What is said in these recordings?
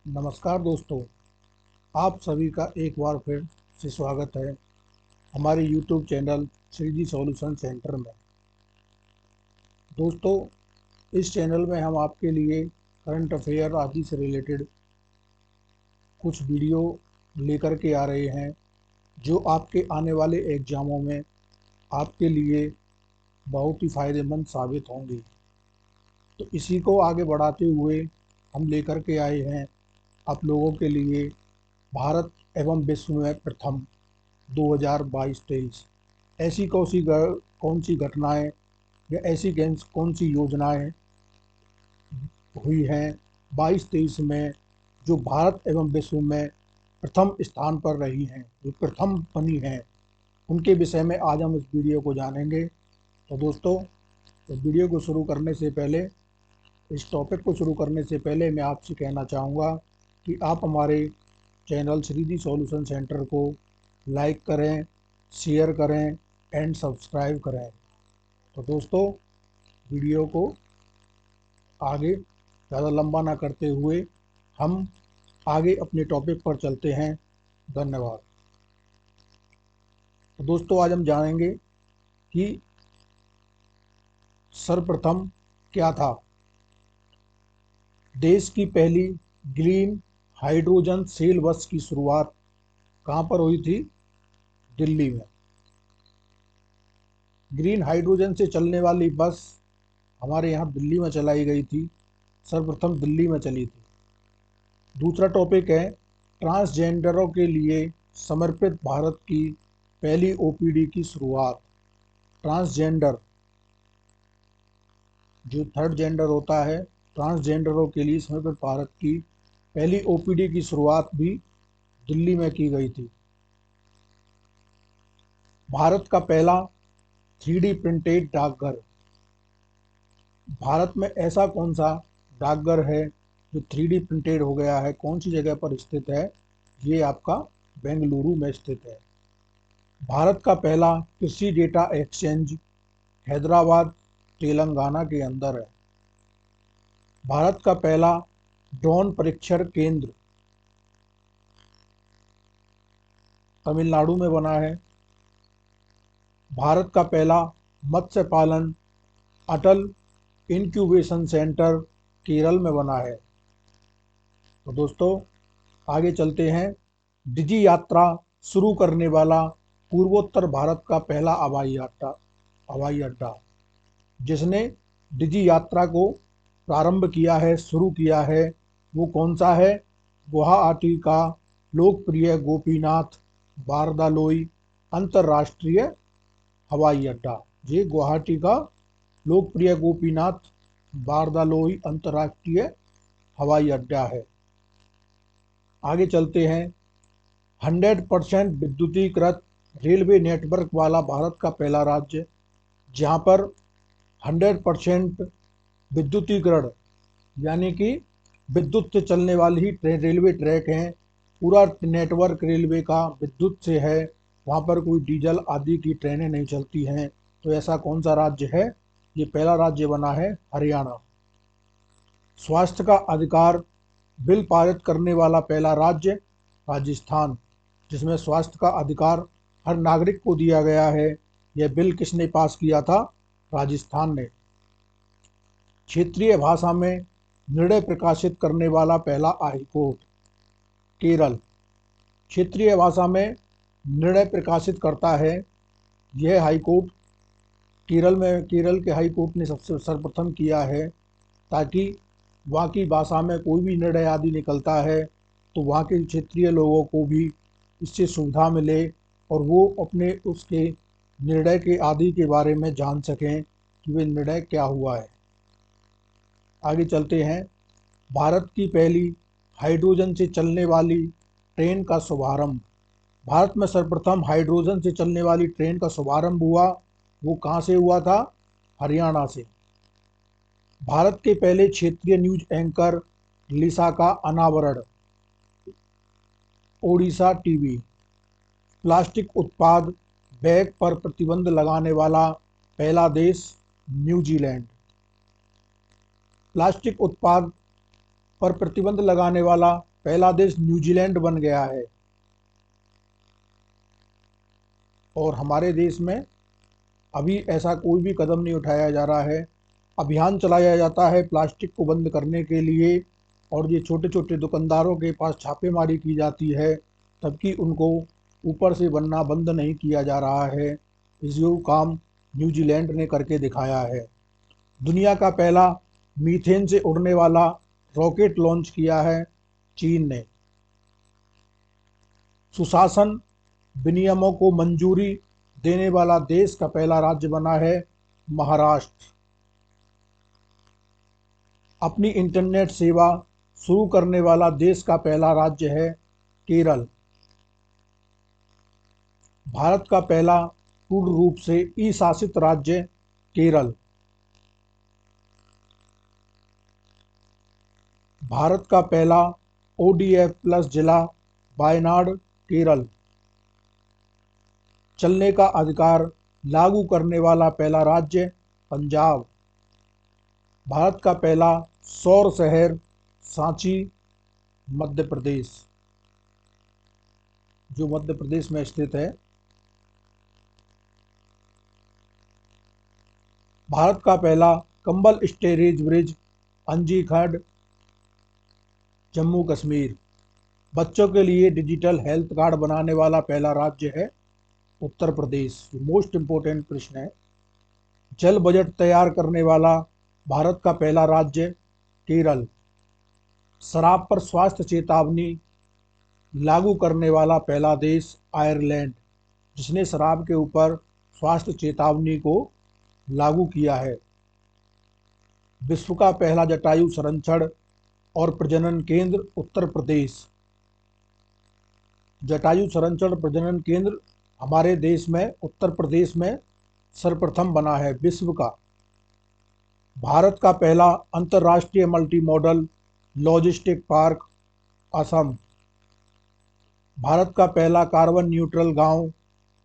नमस्कार दोस्तों, आप सभी का एक बार फिर से स्वागत है हमारे YouTube channel Shri ji solution centre में। दोस्तों, इस चैनल में हम आपके लिए करंट अफेयर आदि से रिलेटेड कुछ वीडियो लेकर के आ रहे हैं जो आपके आने वाले एग्जामों में आपके लिए बहुत ही फायदेमंद साबित होंगे। तो इसी को आगे बढ़ाते हुए हम लेकर के आए हैं आप लोगों के लिए भारत एवं विश्व में प्रथम 2022-23 ऐसी कौन सी घटनाएं या ऐसी कौन सी योजनाएं हुई हैं 22-23 में जो भारत एवं विश्व में प्रथम स्थान पर रही हैं, जो प्रथम बनी हैं, उनके विषय में आज हम इस वीडियो को जानेंगे। तो दोस्तों, इस वीडियो को शुरू करने से पहले, इस टॉपिक को शुरू करने से पहले मैं आपसे कहना चाहूँगा कि आप हमारे channel Shri ji solution centre को लाइक करें, शेयर करें एंड सब्सक्राइब करें। तो दोस्तों, वीडियो को आगे ज़्यादा लंबा ना करते हुए हम आगे अपने टॉपिक पर चलते हैं। धन्यवाद। तो दोस्तों, आज हम जानेंगे कि सर्वप्रथम क्या था। देश की पहली ग्रीन हाइड्रोजन सेल बस की शुरुआत कहाँ पर हुई थी? दिल्ली में। ग्रीन हाइड्रोजन से चलने वाली बस हमारे यहाँ दिल्ली में चलाई गई थी, सर्वप्रथम दिल्ली में चली थी। दूसरा टॉपिक है ट्रांसजेंडरों के लिए समर्पित भारत की पहली ओपीडी की शुरुआत। ट्रांसजेंडर जो थर्ड जेंडर होता है, ट्रांसजेंडरों के लिए समर्पित भारत की पहली ओपीडी की शुरुआत भी दिल्ली में की गई थी। भारत का पहला 3D प्रिंटेड डाकघर। भारत में ऐसा कौन सा डाकघर है जो 3D प्रिंटेड हो गया है, कौन सी जगह पर स्थित है? ये आपका बेंगलुरु में स्थित है। भारत का पहला कृषि डेटा एक्सचेंज हैदराबाद तेलंगाना के अंदर है। भारत का पहला ड्रोन परीक्षण केंद्र तमिलनाडु में बना है। भारत का पहला मत्स्य पालन अटल इंक्यूबेशन सेंटर केरल में बना है। तो दोस्तों, आगे चलते हैं। डिजी यात्रा शुरू करने वाला पूर्वोत्तर भारत का पहला हवाई अड्डा जिसने डिजी यात्रा को प्रारंभ किया है, शुरू किया है, वो कौन सा है? गुवाहाटी का लोकप्रिय गोपीनाथ बारदालोई अंतर्राष्ट्रीय हवाई अड्डा। ये गुवाहाटी का लोकप्रिय गोपीनाथ बारदालोई अंतर्राष्ट्रीय हवाई अड्डा है। आगे चलते हैं। 100% विद्युतीकृत रेलवे नेटवर्क वाला भारत का पहला राज्य, जहां पर 100% विद्युतीकरण यानी कि विद्युत से चलने वाली ही रेलवे ट्रैक हैं, पूरा नेटवर्क रेलवे का विद्युत से है, वहाँ पर कोई डीजल आदि की ट्रेनें नहीं चलती हैं। तो ऐसा कौन सा राज्य है? ये पहला राज्य बना है हरियाणा। स्वास्थ्य का अधिकार बिल पारित करने वाला पहला राज्य राजस्थान, जिसमें स्वास्थ्य का अधिकार हर नागरिक को दिया गया है। यह बिल किसने पास किया था? राजस्थान ने। क्षेत्रीय भाषा में निर्णय प्रकाशित करने वाला पहला हाईकोर्ट केरल। क्षेत्रीय भाषा में निर्णय प्रकाशित करता है यह हाईकोर्ट केरल में, केरल के हाईकोर्ट ने सबसे सर्वप्रथम किया है, ताकि वहाँ की भाषा में कोई भी निर्णय आदि निकलता है तो वहाँ के क्षेत्रीय लोगों को भी इससे सुविधा मिले और वो अपने उसके निर्णय के आदि के बारे में जान सकें कि वे निर्णय क्या हुआ है। आगे चलते हैं। भारत की पहली हाइड्रोजन से चलने वाली ट्रेन का शुभारंभ। भारत में सर्वप्रथम हाइड्रोजन से चलने वाली ट्रेन का शुभारंभ हुआ, वो कहाँ से हुआ था? हरियाणा से। भारत के पहले क्षेत्रीय न्यूज एंकर लिसा का अनावरण, ओडिशा टीवी। प्लास्टिक उत्पाद बैग पर प्रतिबंध लगाने वाला पहला देश न्यूजीलैंड। प्लास्टिक उत्पाद पर प्रतिबंध लगाने वाला पहला देश न्यूजीलैंड बन गया है। और हमारे देश में अभी ऐसा कोई भी कदम नहीं उठाया जा रहा है। अभियान चलाया जाता है प्लास्टिक को बंद करने के लिए, और ये छोटे छोटे दुकानदारों के पास छापेमारी की जाती है, तबकि उनको ऊपर से बनना बंद नहीं किया जा रहा है। जो काम न्यूजीलैंड ने करके दिखाया है। दुनिया का पहला मीथेन से उड़ने वाला रॉकेट लॉन्च किया है चीन ने। सुशासन विनियमों को मंजूरी देने वाला देश का पहला राज्य बना है महाराष्ट्र। अपनी इंटरनेट सेवा शुरू करने वाला देश का पहला राज्य है केरल। भारत का पहला पूर्ण रूप से ई शासित राज्य केरल। भारत का पहला ओडीएफ प्लस जिला वायनाड केरल। चलने का अधिकार लागू करने वाला पहला राज्य पंजाब। भारत का पहला सौर शहर सांची मध्य प्रदेश, जो मध्य प्रदेश में स्थित है। भारत का पहला कंबल स्टोरेज ब्रिज अंजीखंड जम्मू कश्मीर। बच्चों के लिए डिजिटल हेल्थ कार्ड बनाने वाला पहला राज्य है उत्तर प्रदेश। मोस्ट इंपोर्टेंट प्रश्न है। जल बजट तैयार करने वाला भारत का पहला राज्य केरल। शराब पर स्वास्थ्य चेतावनी लागू करने वाला पहला देश आयरलैंड, जिसने शराब के ऊपर स्वास्थ्य चेतावनी को लागू किया है। विश्व का पहला जटायु संरक्षण और प्रजनन केंद्र उत्तर प्रदेश। जटायु संरक्षण प्रजनन केंद्र हमारे देश में उत्तर प्रदेश में सर्वप्रथम बना है विश्व का। भारत का पहला अंतर्राष्ट्रीय multi modal logistic park Assam. Bharat का पहला कार्बन न्यूट्रल गांव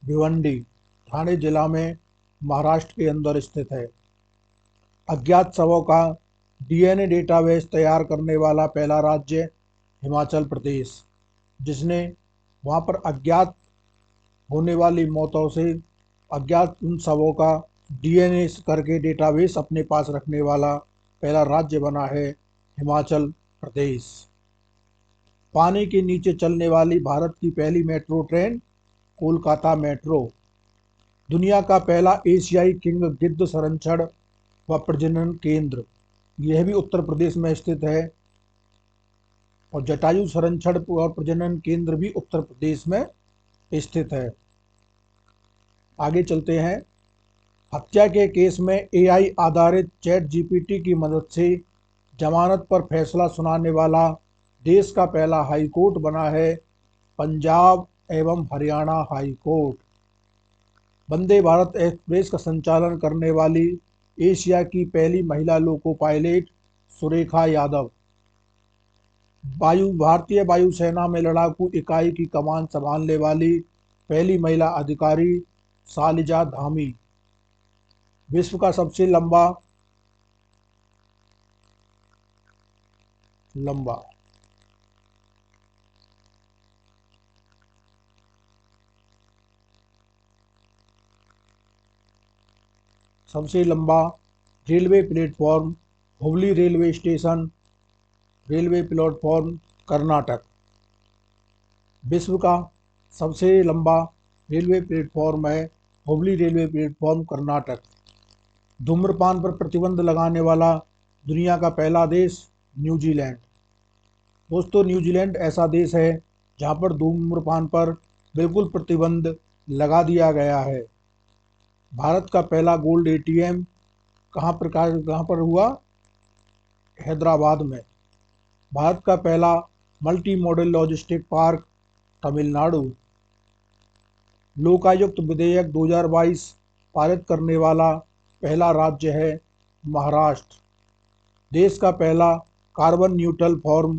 भिवंडी ठाणे जिला में महाराष्ट्र के अंदर स्थित है। अज्ञात शवों का डीएनए डेटाबेस तैयार करने वाला पहला राज्य हिमाचल प्रदेश, जिसने वहां पर अज्ञात होने वाली मौतों से अज्ञात उन शवों का डीएनए करके डेटाबेस अपने पास रखने वाला पहला राज्य बना है हिमाचल प्रदेश। पानी के नीचे चलने वाली भारत की पहली मेट्रो ट्रेन कोलकाता मेट्रो। दुनिया का पहला एशियाई किंग गिद्ध संरक्षण व प्रजनन केंद्र, यह भी उत्तर प्रदेश में स्थित है। और जटायु संरक्षण और प्रजनन केंद्र भी उत्तर प्रदेश में स्थित है। आगे चलते हैं। हत्या के केस में एआई आधारित चैट जीपीटी की मदद से जमानत पर फैसला सुनाने वाला देश का पहला हाई कोर्ट बना है पंजाब एवं Haryana high court. Vande Bharat express का संचालन करने वाली एशिया की पहली महिला लोको पायलट सुरेखा यादव। भारतीय वायुसेना में लड़ाकू इकाई की कमान संभालने वाली पहली महिला अधिकारी शालिजा धामी। विश्व का सबसे लंबा railway platform Hubli railway station, railway platform Karnataka. विश्व का सबसे लंबा रेलवे प्लेटफॉर्म है हुबली रेलवे प्लेटफॉर्म कर्नाटक। धूम्रपान पर प्रतिबंध लगाने वाला दुनिया का पहला देश न्यूजीलैंड। दोस्तों, न्यूजीलैंड ऐसा देश है जहां पर धूम्रपान पर बिल्कुल प्रतिबंध लगा दिया गया है। भारत का पहला गोल्ड एटीएम कहाँ पर हुआ? हैदराबाद में। भारत का पहला multi modal logistic park Tamil Nadu. Lokayukta विधेयक 2022 पारित करने वाला पहला राज्य है महाराष्ट्र। देश का पहला कार्बन न्यूट्रल फॉर्म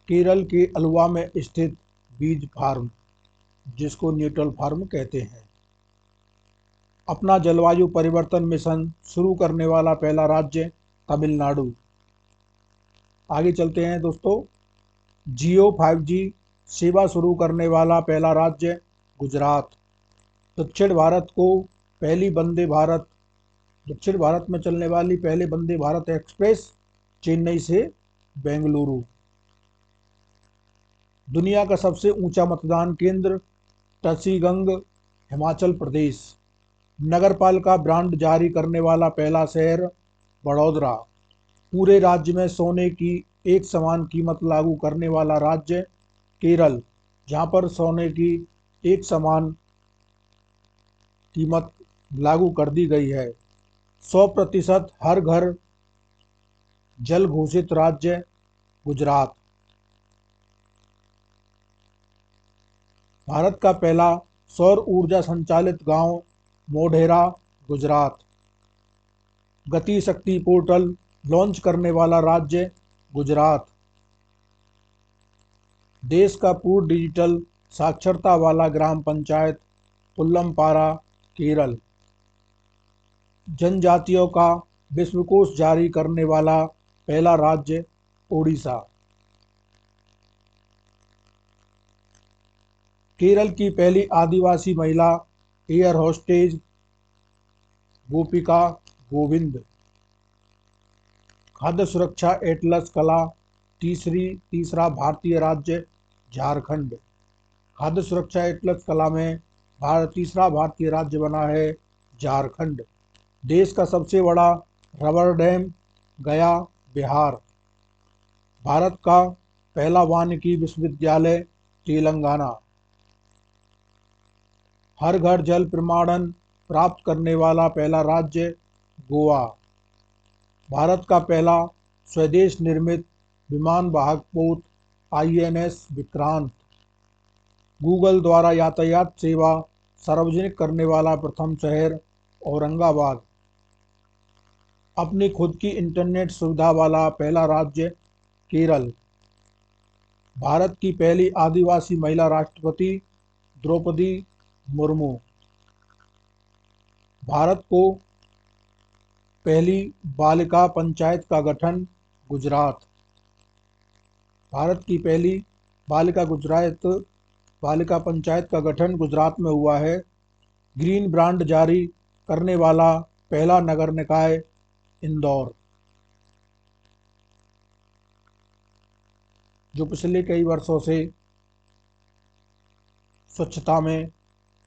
केरल के अलवा में स्थित बीज फार्म, जिसको न्यूट्रल फार्म कहते हैं। अपना जलवायु परिवर्तन मिशन शुरू करने वाला पहला राज्य तमिलनाडु। आगे चलते हैं दोस्तों। जियो 5G सेवा शुरू करने वाला पहला राज्य गुजरात। दक्षिण भारत को पहली वंदे भारत दक्षिण भारत में चलने वाली पहले वंदे भारत एक्सप्रेस चेन्नई से बेंगलुरु। दुनिया का सबसे ऊंचा मतदान केंद्र टसीगंग, हिमाचल प्रदेश। नगरपालिका ब्रांड जारी करने वाला पहला शहर बड़ौदरा। पूरे राज्य में सोने की एक समान कीमत लागू करने वाला राज्य केरल, जहां पर सोने की एक समान कीमत लागू कर दी गई है। 100% हर घर जल घोषित राज्य गुजरात। भारत का पहला सौर ऊर्जा संचालित गांव मोढेरा, गुजरात। गति शक्ति पोर्टल लॉन्च करने वाला राज्य गुजरात। देश का पूर्ण डिजिटल साक्षरता वाला ग्राम पंचायत पुल्लमपारा, केरल। जनजातियों का विश्वकोश जारी करने वाला पहला राज्य ओडिशा। केरल की पहली आदिवासी महिला एयर होस्टेज गोपिका गोविंद। खाद्य सुरक्षा एटलस कला तीसरा भारतीय राज्य झारखंड। खाद्य सुरक्षा एटलस कला में तीसरा भारतीय राज्य बना है झारखंड। देश का सबसे बड़ा रबर डैम गया, बिहार। भारत का पहला वानिकी विश्वविद्यालय तेलंगाना। हर घर जल प्रमाणन प्राप्त करने वाला पहला राज्य गोवा। भारत का पहला स्वदेश निर्मित विमान वाहक पोत INS विक्रांत। गूगल द्वारा यातायात सेवा सार्वजनिक करने वाला प्रथम शहर औरंगाबाद। अपनी खुद की इंटरनेट सुविधा वाला पहला राज्य केरल। भारत की पहली आदिवासी महिला राष्ट्रपति द्रौपदी मुर्मू। भारत को पहली बालिका पंचायत का गठन गुजरात। भारत की पहली बालिका पंचायत का गठन गुजरात में हुआ है। ग्रीन ब्रांड जारी करने वाला पहला नगर निकाय इंदौर, जो पिछले कई वर्षों से स्वच्छता में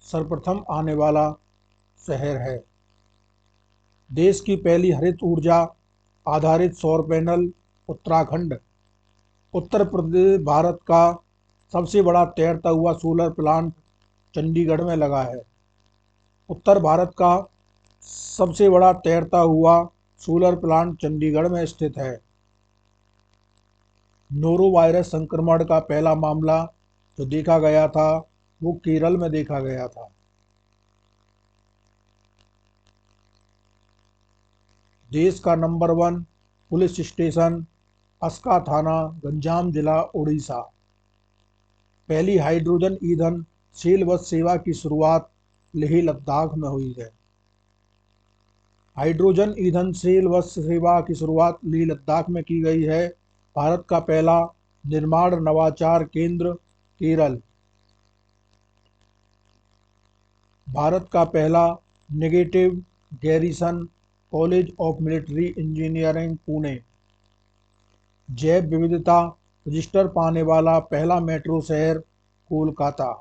सर्वप्रथम आने वाला शहर है। देश की पहली हरित ऊर्जा आधारित सौर पैनल उत्तराखंड। उत्तर प्रदेश भारत का सबसे बड़ा तैरता हुआ सोलर प्लांट चंडीगढ़ में लगा है। उत्तर भारत का सबसे बड़ा तैरता हुआ सोलर प्लांट चंडीगढ़ में स्थित है। नोरो वायरस संक्रमण का पहला मामला जो देखा गया था वो केरल में देखा गया था। देश का नंबर 1 पुलिस स्टेशन अस्का थाना, गंजाम जिला, उड़ीसा। पहली हाइड्रोजन ईंधन सेल बस सेवा की शुरुआत लेह लद्दाख में हुई है। हाइड्रोजन ईंधन सेल बस सेवा की शुरुआत लेह लद्दाख में की गई है। भारत का पहला निर्माण नवाचार केंद्र केरल। भारत का पहला negative garrison college of military engineering, Pune. जैव विविधता रजिस्टर पाने वाला पहला मेट्रो शहर कोलकाता।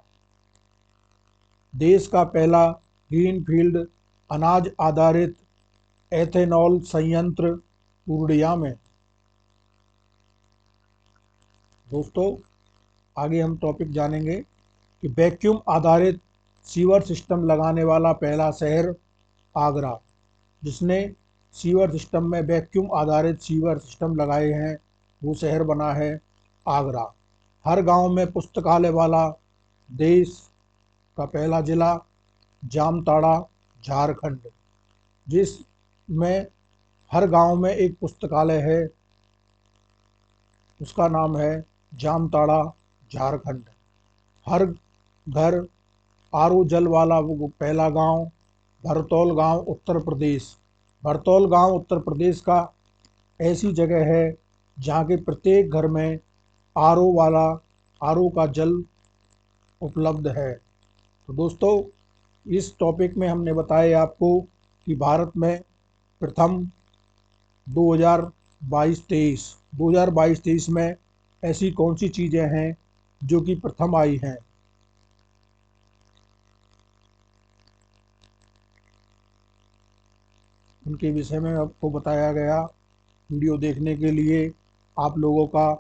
देश का पहला ग्रीनफील्ड अनाज आधारित एथेनॉल संयंत्र पूर्णिया में। दोस्तों, आगे हम टॉपिक जानेंगे कि वैक्यूम आधारित सीवर सिस्टम लगाने वाला पहला शहर आगरा, जिसने सीवर सिस्टम में वैक्यूम आधारित सीवर सिस्टम लगाए हैं वो शहर बना है आगरा। हर गांव में पुस्तकालय वाला देश का पहला जिला जामताड़ा, झारखंड, जिसमें हर गांव में एक पुस्तकालय है, उसका नाम है जामताड़ा, झारखंड। हर घर RO जल वाला वो पहला गांव भरतौल गांव उत्तर प्रदेश। भरतौल गांव उत्तर प्रदेश का ऐसी जगह है जहाँ के प्रत्येक घर में आरओ का जल उपलब्ध है। तो दोस्तों, इस टॉपिक में हमने बताया आपको कि भारत में प्रथम 2022-23 2022-23 में ऐसी कौन सी चीज़ें हैं जो कि प्रथम आई हैं। उनके विषय में आपको बताया गया। वीडियो देखने के लिए आप लोगों का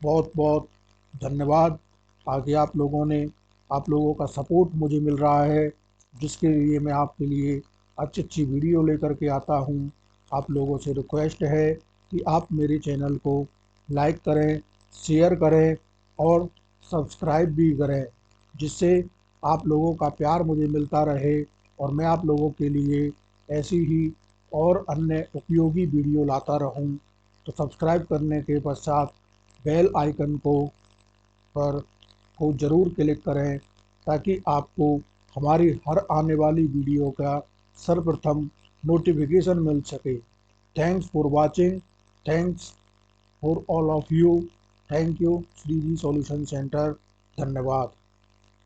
बहुत बहुत धन्यवाद। आगे आप लोगों का सपोर्ट मुझे मिल रहा है, जिसके लिए मैं आपके लिए अच्छी अच्छी वीडियो लेकर के आता हूँ। आप लोगों से रिक्वेस्ट है कि आप मेरे चैनल को लाइक करें, शेयर करें और सब्सक्राइब भी करें, जिससे आप लोगों का प्यार मुझे मिलता रहे और मैं आप लोगों के लिए ऐसी ही और अन्य उपयोगी वीडियो लाता रहूं। तो सब्सक्राइब करने के पश्चात बेल आइकन को ज़रूर क्लिक करें, ताकि आपको हमारी हर आने वाली वीडियो का सर्वप्रथम नोटिफिकेशन मिल सके। Thanks for watching. Thanks for all of you. Thank you Shri ji solution centre. धन्यवाद।